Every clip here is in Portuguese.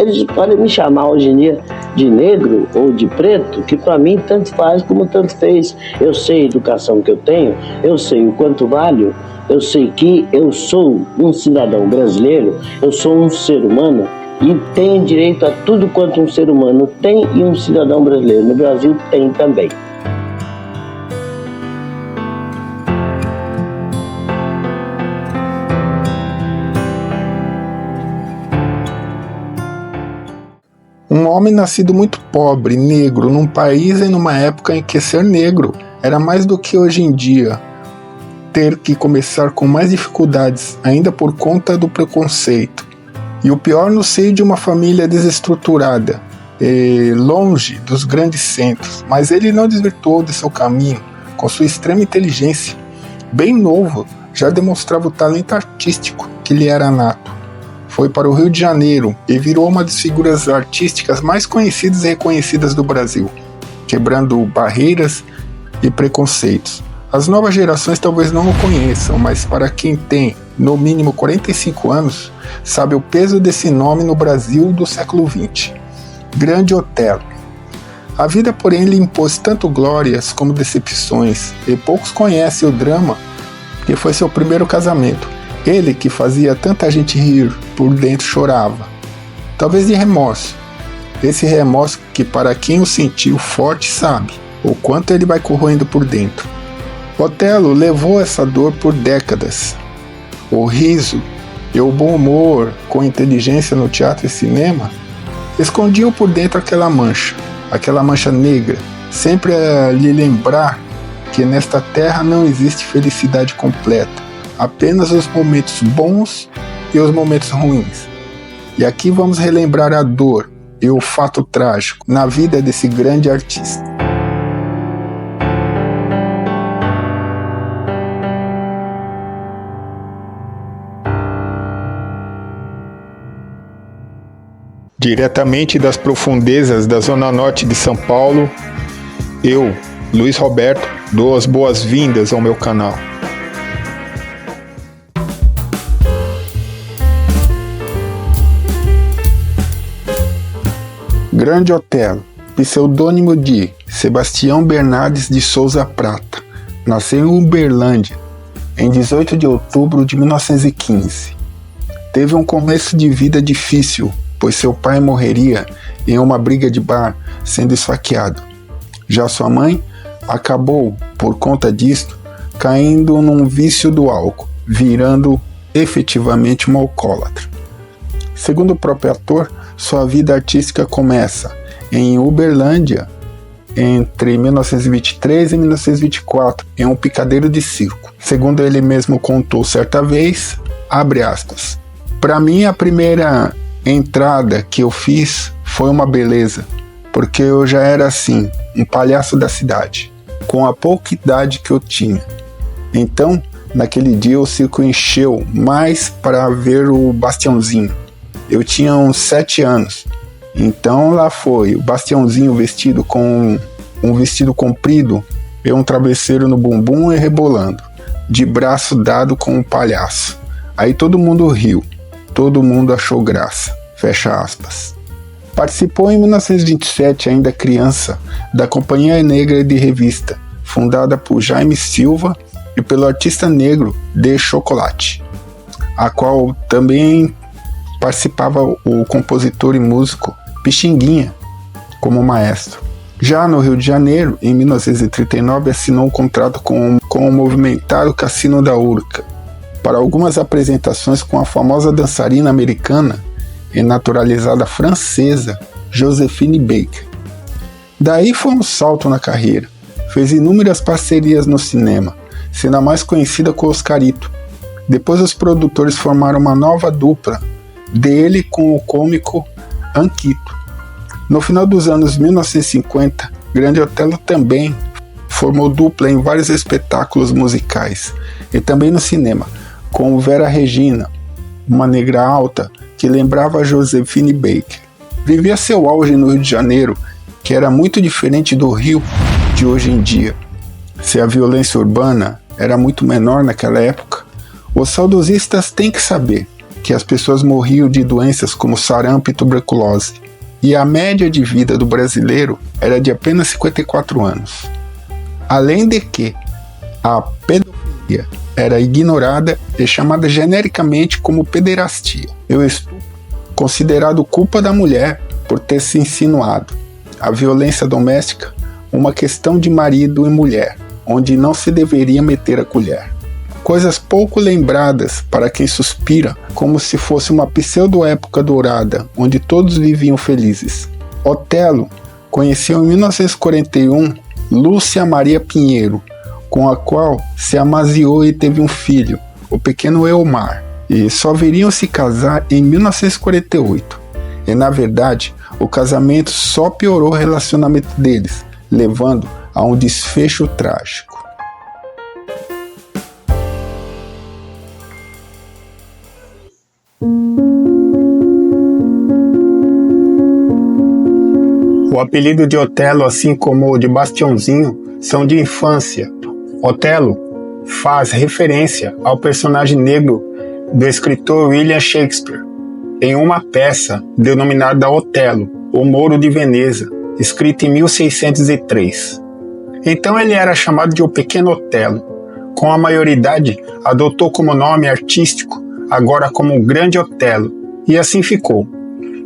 Eles podem me chamar hoje em dia de negro ou de preto, que para mim tanto faz como tanto fez. Eu sei a educação que eu tenho, eu sei o quanto valho, eu sei que eu sou um cidadão brasileiro, eu sou um ser humano e tenho direito a tudo quanto um ser humano tem e um cidadão brasileiro no Brasil tem também. Um homem nascido muito pobre, negro, num país e numa época em que ser negro era mais do que hoje em dia, ter que começar com mais dificuldades, ainda por conta do preconceito. E o pior no seio de uma família desestruturada, longe dos grandes centros. Mas ele não desvirtuou de seu caminho, com sua extrema inteligência. Bem novo, já demonstrava o talento artístico que lhe era nato. Foi para o Rio de Janeiro e virou uma das figuras artísticas mais conhecidas e reconhecidas do Brasil, quebrando barreiras e preconceitos. As novas gerações talvez não o conheçam, mas para quem tem, no mínimo 45 anos, sabe o peso desse nome no Brasil do século XX. Grande Otelo. A vida, porém, lhe impôs tanto glórias como decepções, e poucos conhecem o drama que foi seu primeiro casamento. Ele, que fazia tanta gente rir, por dentro chorava. Talvez de remorso. Esse remorso que para quem o sentiu forte sabe o quanto ele vai corroendo por dentro. Otelo levou essa dor por décadas. O riso e o bom humor com inteligência no teatro e cinema escondiam por dentro aquela mancha negra, sempre a lhe lembrar que nesta terra não existe felicidade completa. Apenas os momentos bons e os momentos ruins. E aqui vamos relembrar a dor e o fato trágico na vida desse grande artista. Diretamente das profundezas da Zona Norte de São Paulo, eu, Luiz Roberto, dou as boas-vindas ao meu canal. Grande Otelo, pseudônimo de Sebastião Bernardes de Souza Prata, nasceu em Uberlândia, em 18 de outubro de 1915. Teve um começo de vida difícil, pois seu pai morreria em uma briga de bar, sendo esfaqueado. Já sua mãe acabou, por conta disto, caindo num vício do álcool, virando efetivamente uma alcoólatra. Segundo o próprio ator, sua vida artística começa em Uberlândia entre 1923 e 1924, em um picadeiro de circo. Segundo ele mesmo contou certa vez, abre aspas, "Para mim a primeira entrada que eu fiz foi uma beleza, porque eu já era assim, um palhaço da cidade, com a pouca idade que eu tinha. Então, naquele dia o circo encheu mais para ver o Bastiãozinho. Eu tinha uns 7 anos, então lá foi o Bastiãozinho vestido com um vestido comprido e um travesseiro no bumbum e rebolando, de braço dado com um palhaço. Aí todo mundo riu, todo mundo achou graça." Fecha aspas. Participou em 1927, ainda criança, da Companhia Negra de Revista, fundada por Jaime Silva e pelo artista negro De Chocolate, a qual também participava o compositor e músico Pixinguinha como maestro. Já no Rio de Janeiro, em 1939, assinou um contrato com o movimentado Cassino da Urca para algumas apresentações com a famosa dançarina americana e naturalizada francesa Josephine Baker. Daí foi um salto na carreira. Fez inúmeras parcerias no cinema, sendo a mais conhecida com Oscarito. Depois os produtores formaram uma nova dupla dele com o cômico Anquito. No final dos anos 1950, Grande Otelo também formou dupla em vários espetáculos musicais e também no cinema, com Vera Regina, uma negra alta que lembrava a Josephine Baker. Vivia seu auge no Rio de Janeiro, que era muito diferente do Rio de hoje em dia. Se a violência urbana era muito menor naquela época, os saudosistas têm que saber que as pessoas morriam de doenças como sarampo e tuberculose, e a média de vida do brasileiro era de apenas 54 anos. Além de que a pedofilia era ignorada e chamada genericamente como pederastia, e o estupro considerado culpa da mulher por ter se insinuado. A violência doméstica, uma questão de marido e mulher, onde não se deveria meter a colher. Coisas pouco lembradas para quem suspira como se fosse uma pseudo-época dourada, onde todos viviam felizes. Otelo conheceu em 1941 Lúcia Maria Pinheiro, com a qual se amaziou e teve um filho, o pequeno Elmar, e só viriam se casar em 1948. E na verdade, o casamento só piorou o relacionamento deles, levando a um desfecho trágico. O apelido de Otelo, assim como o de Bastiãozinho, são de infância. Otelo faz referência ao personagem negro do escritor William Shakespeare, em uma peça denominada Otelo, o Moro de Veneza, escrita em 1603. Então ele era chamado de o Pequeno Otelo. Com a maioridade, adotou como nome artístico, agora como o Grande Otelo, e assim ficou.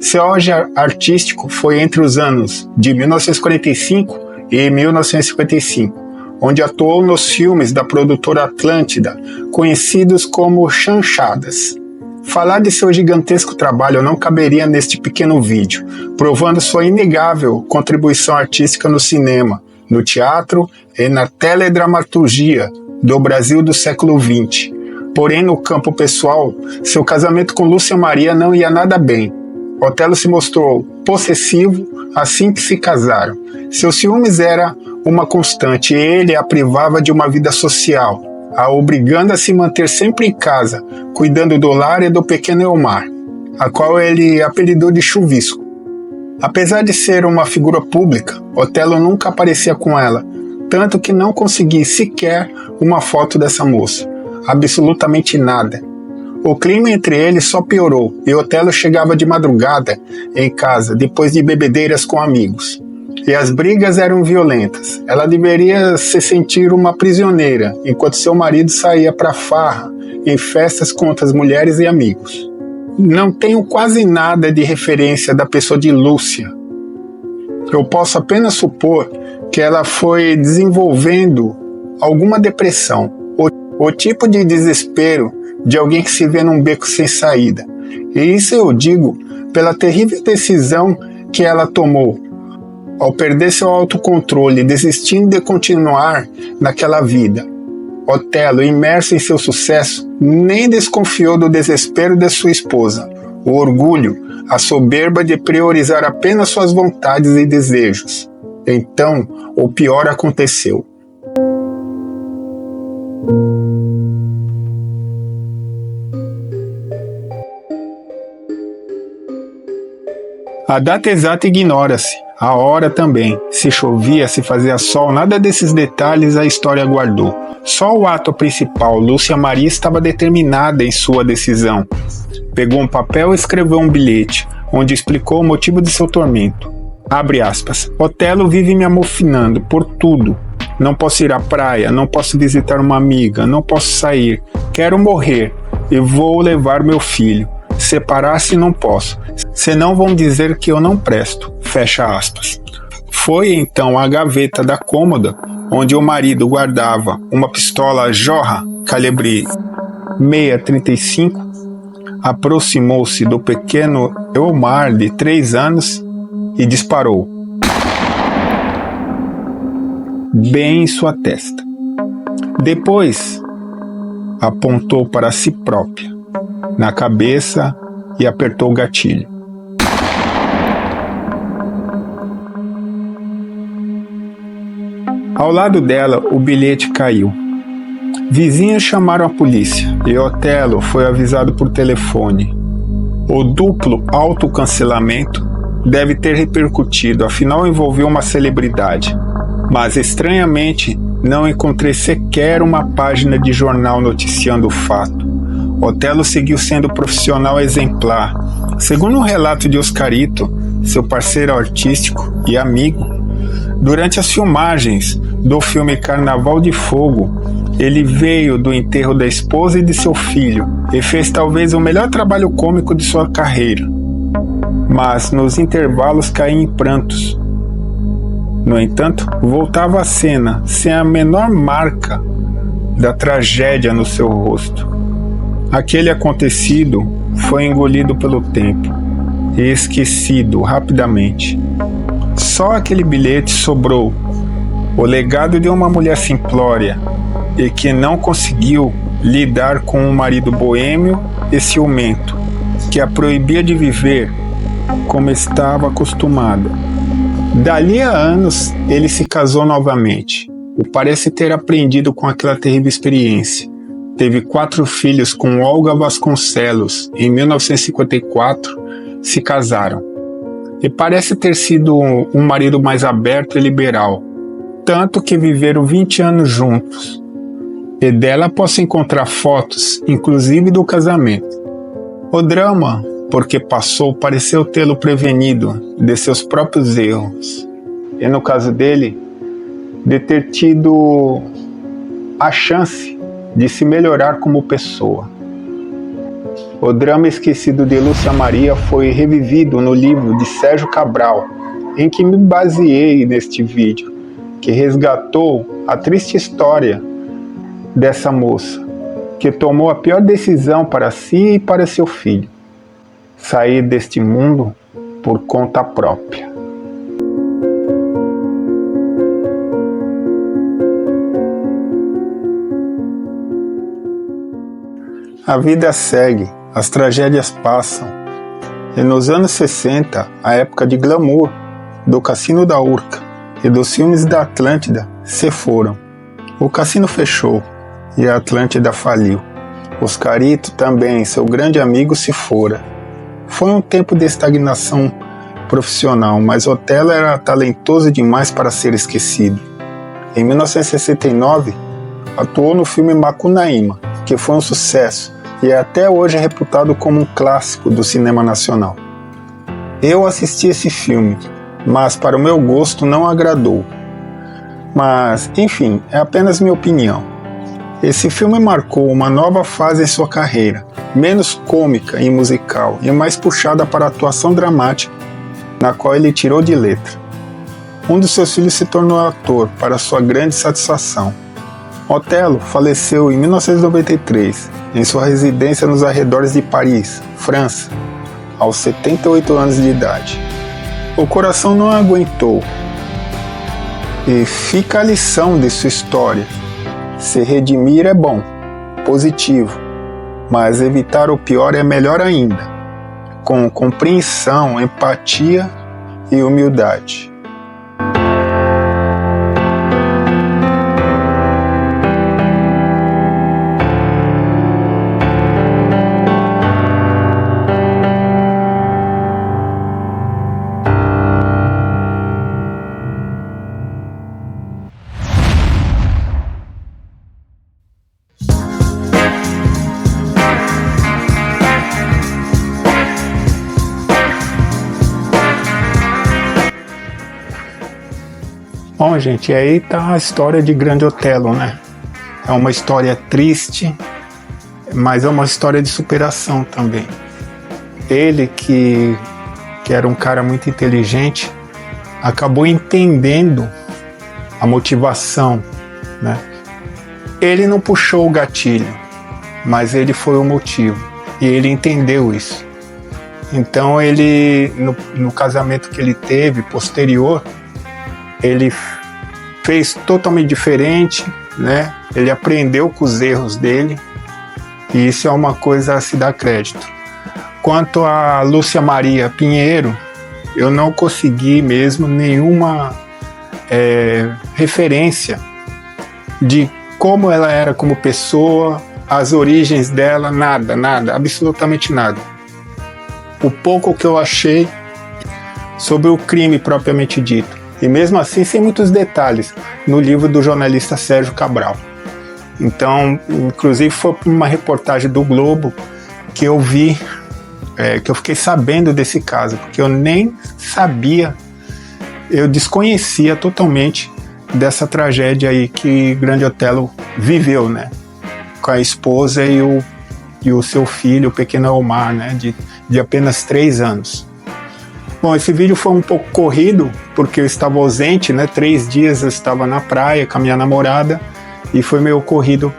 Seu auge artístico foi entre os anos de 1945 e 1955, onde atuou nos filmes da produtora Atlântida, conhecidos como Chanchadas. Falar de seu gigantesco trabalho não caberia neste pequeno vídeo, provando sua inegável contribuição artística no cinema, no teatro e na teledramaturgia do Brasil do século XX. Porém, no campo pessoal, seu casamento com Lúcia Maria não ia nada bem. Otelo se mostrou possessivo assim que se casaram. Seus ciúmes era uma constante e ele a privava de uma vida social, a obrigando a se manter sempre em casa, cuidando do lar e do pequeno Elmar, a qual ele apelidou de Chuvisco. Apesar de ser uma figura pública, Otelo nunca aparecia com ela, tanto que não consegui sequer uma foto dessa moça. Absolutamente nada. O clima entre eles só piorou e Otelo chegava de madrugada em casa, depois de bebedeiras com amigos. E as brigas eram violentas. Ela deveria se sentir uma prisioneira, enquanto seu marido saía para farra, em festas com outras mulheres e amigos. Não tenho quase nada de referência da pessoa de Lúcia. Eu posso apenas supor que ela foi desenvolvendo alguma depressão, o tipo de desespero de alguém que se vê num beco sem saída. E isso eu digo pela terrível decisão que ela tomou, ao perder seu autocontrole, desistindo de continuar naquela vida. Otelo, imerso em seu sucesso, nem desconfiou do desespero de sua esposa, o orgulho, a soberba de priorizar apenas suas vontades e desejos. Então, o pior aconteceu. A data exata ignora-se, a hora também. Se chovia, se fazia sol, nada desses detalhes a história guardou. Só o ato principal, Lúcia Maria estava determinada em sua decisão. Pegou um papel e escreveu um bilhete, onde explicou o motivo de seu tormento. Abre aspas. Otelo vive me amofinando por tudo. Não posso ir à praia, não posso visitar uma amiga, não posso sair. Quero morrer e vou levar meu filho. Separar-se não posso, senão vão dizer que eu não presto, fecha aspas. Foi então à gaveta da cômoda, onde o marido guardava uma pistola Jorra, calibre .635, aproximou-se do pequeno Elmar de 3 anos e disparou, bem em sua testa. Depois, apontou para si própria, na cabeça, e apertou o gatilho. Ao lado dela, o bilhete caiu. Vizinhos chamaram a polícia e Otelo foi avisado por telefone. O duplo autocancelamento deve ter repercutido, afinal envolveu uma celebridade. Mas, estranhamente, não encontrei sequer uma página de jornal noticiando o fato. Otelo seguiu sendo profissional exemplar. Segundo um relato de Oscarito, seu parceiro artístico e amigo, durante as filmagens do filme Carnaval de Fogo, ele veio do enterro da esposa e de seu filho e fez talvez o melhor trabalho cômico de sua carreira. Mas nos intervalos caía em prantos. No entanto, voltava à cena sem a menor marca da tragédia no seu rosto. Aquele acontecido foi engolido pelo tempo e esquecido rapidamente. Só aquele bilhete sobrou, o legado de uma mulher simplória e que não conseguiu lidar com um marido boêmio e ciumento, que a proibia de viver como estava acostumada. Dali a anos, ele se casou novamente e parece ter aprendido com aquela terrível experiência. Teve 4 filhos com Olga Vasconcelos. Em 1954, se casaram. E parece ter sido um marido mais aberto e liberal, tanto que viveram 20 anos juntos. E dela posso encontrar fotos, inclusive do casamento. O drama, porque passou, pareceu tê-lo prevenido de seus próprios erros. E no caso dele, de ter tido a chance de se melhorar como pessoa. O drama esquecido de Lúcia Maria foi revivido no livro de Sérgio Cabral, em que me baseei neste vídeo, que resgatou a triste história dessa moça, que tomou a pior decisão para si e para seu filho: sair deste mundo por conta própria. A vida segue, as tragédias passam, e nos anos 60, a época de glamour do Cassino da Urca e dos filmes da Atlântida se foram. O cassino fechou e a Atlântida faliu. Oscarito também, seu grande amigo, se fora. Foi um tempo de estagnação profissional, mas Otelo era talentoso demais para ser esquecido. Em 1969, atuou no filme Macunaíma, que foi um sucesso e é até hoje reputado como um clássico do cinema nacional. Eu assisti esse filme, mas para o meu gosto não agradou. Mas, enfim, é apenas minha opinião. Esse filme marcou uma nova fase em sua carreira, menos cômica e musical e mais puxada para a atuação dramática, na qual ele tirou de letra. Um dos seus filhos se tornou ator, para sua grande satisfação. Otelo faleceu em 1993, em sua residência nos arredores de Paris, França, aos 78 anos de idade. O coração não aguentou. E fica a lição de sua história. Se redimir é bom, positivo, mas evitar o pior é melhor ainda, com compreensão, empatia e humildade. Bom, gente, e aí tá a história de Grande Otelo, né? É uma história triste, mas é uma história de superação também. Ele, que era um cara muito inteligente, acabou entendendo a motivação, né? Ele não puxou o gatilho, mas ele foi o motivo, e ele entendeu isso. Então ele, no casamento que ele teve, posterior, ele fez totalmente diferente, né? Ele aprendeu com os erros dele, e isso é uma coisa a se dar crédito. Quanto a Lúcia Maria Pinheiro, eu não consegui mesmo nenhuma referência de como ela era como pessoa, as origens dela, nada, absolutamente nada. O pouco que eu achei sobre o crime propriamente dito, e mesmo assim sem muitos detalhes, no livro do jornalista Sérgio Cabral. Então, inclusive foi uma reportagem do Globo que eu vi, que eu fiquei sabendo desse caso, porque eu nem sabia, eu desconhecia totalmente dessa tragédia aí que Grande Otelo viveu, né? Com a esposa e o seu filho, o pequeno Elmar, né? De apenas 3 anos. Bom, esse vídeo foi um pouco corrido, porque eu estava ausente, né? 3 dias eu estava na praia com a minha namorada, e foi meio corrido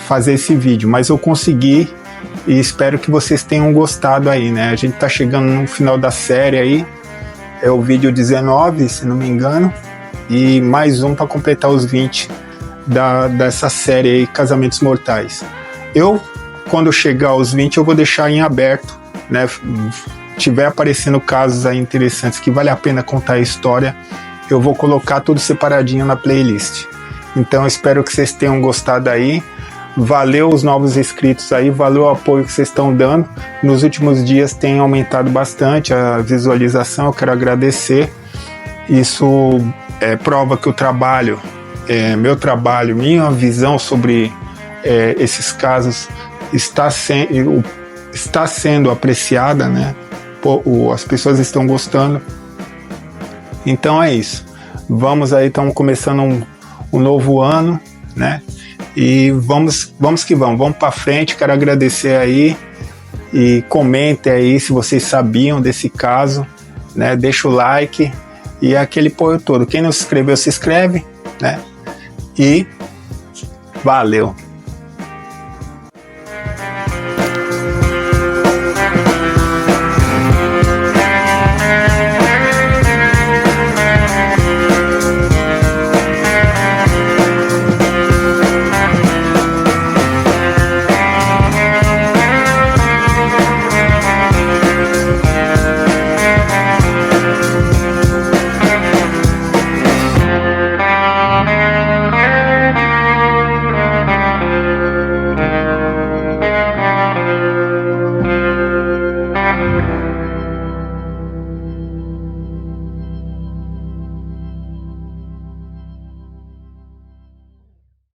fazer esse vídeo, mas eu consegui e espero que vocês tenham gostado aí, né? A gente tá chegando no final da série aí, é o vídeo 19, se não me engano, e mais um para completar os 20 dessa série aí, Casamentos Mortais. Quando chegar aos 20, eu vou deixar em aberto, né? Tiver aparecendo casos aí interessantes que vale a pena contar a história, eu vou colocar tudo separadinho na playlist. Então espero que vocês tenham gostado aí. Valeu os novos inscritos aí, valeu o apoio que vocês estão dando. Nos últimos dias tem aumentado bastante a visualização, eu quero agradecer. Isso prova que o trabalho, meu trabalho, minha visão sobre esses casos está sendo apreciada, né? As pessoas estão gostando. Então é isso. Vamos aí, estamos começando um novo ano, né? E vamos que vamos para frente. Quero agradecer aí e comentem aí se vocês sabiam desse caso, né? Deixa o like e aquele apoio todo. Quem não se inscreveu, se inscreve, né? E valeu!